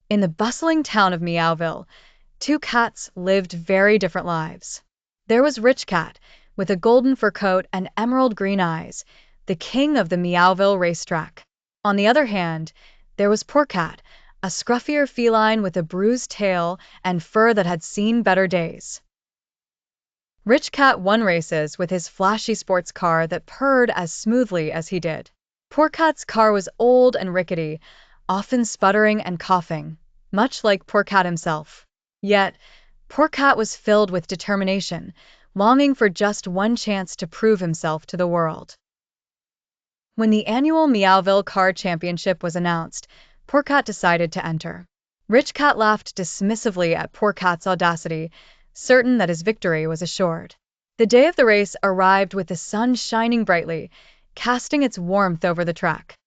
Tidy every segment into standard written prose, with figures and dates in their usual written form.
In the bustling town of Meowville, two cats lived very different lives. There was Rich Cat, with a golden fur coat and emerald green eyes, the king of the Meowville racetrack. On the other hand, there was Poor Cat, a scruffier feline with a bruised tail and fur that had seen better days. Rich Cat won races with his flashy sports car that purred as smoothly as he did. Poor Cat's car was old and rickety, often sputtering and coughing, much like Poor Cat himself. Yet, Poor Cat was filled with determination, longing for just one chance to prove himself to the world. When the annual Meowville Car Championship was announced, Poor Cat decided to enter. Rich Cat laughed dismissively at Poor Cat's audacity, certain that his victory was assured. The day of the race arrived with the sun shining brightly, casting its warmth over the track.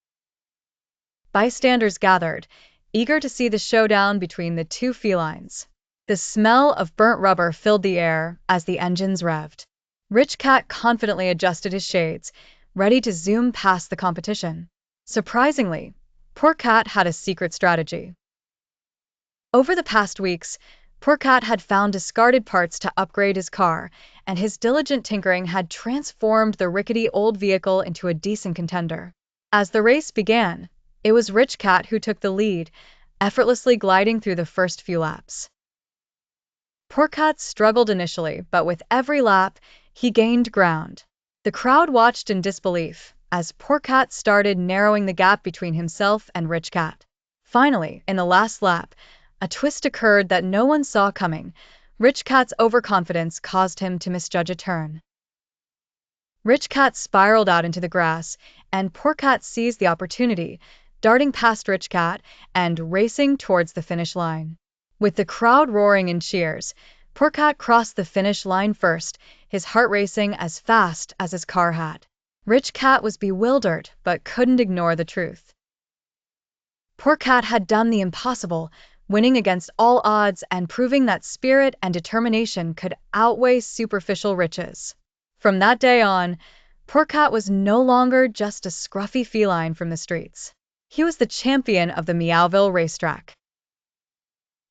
Bystanders gathered, eager to see the showdown between the two felines. The smell of burnt rubber filled the air as the engines revved. Rich Cat confidently adjusted his shades, ready to zoom past the competition. Surprisingly, Poor Cat had a secret strategy. Over the past weeks, Poor Cat had found discarded parts to upgrade his car, and his diligent tinkering had transformed the rickety old vehicle into a decent contender. As the race began, it was Rich Cat who took the lead, effortlessly gliding through the first few laps. Poor Cat struggled initially, but with every lap, he gained ground. The crowd watched in disbelief as Poor Cat started narrowing the gap between himself and Rich Cat. Finally, in the last lap, a twist occurred that no one saw coming. Rich Cat's overconfidence caused him to misjudge a turn. Rich Cat spiraled out into the grass, and Poor Cat seized the opportunity, darting past Rich Cat and racing towards the finish line. With the crowd roaring in cheers, Poor Cat crossed the finish line first, his heart racing as fast as his car had. Rich Cat was bewildered but couldn't ignore the truth. Poor Cat had done the impossible, winning against all odds and proving that spirit and determination could outweigh superficial riches. From that day on, Poor Cat was no longer just a scruffy feline from the streets. He was the champion of the Meowville racetrack.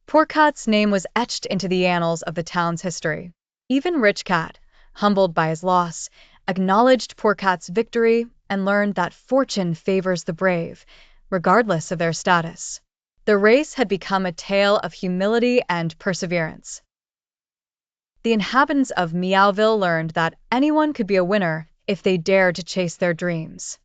Poor Cat's name was etched into the annals of the town's history. Even Rich Cat, humbled by his loss, acknowledged Poor Cat's victory and learned that fortune favors the brave, regardless of their status. The race had become a tale of humility and perseverance. The inhabitants of Meowville learned that anyone could be a winner if they dared to chase their dreams.